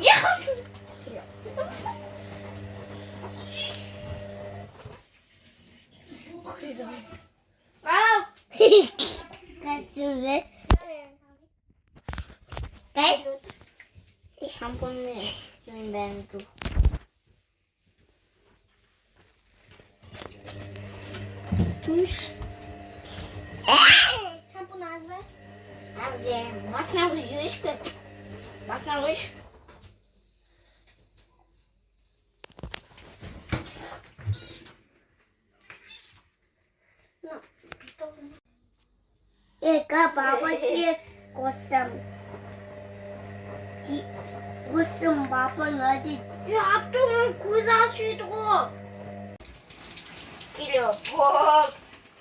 Yaxşısın. Al. Kaçın be. Gel. Şampuanı ben dur. Tuş. Şampuanı az ver. Az de. Basma vuruş kötü. Basma vuruş. Eka baba diye koşsam. Koşsam baba hadi. Yaptım kuzasıydı o. Kilo bol.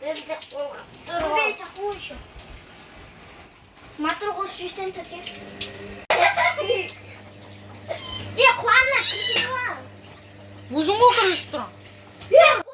Desde korkuttu. Neyse koş. Matır koşuyorsun tutun. Ya kulağına kırıyor. Buzun mu kırıyorsun? Ya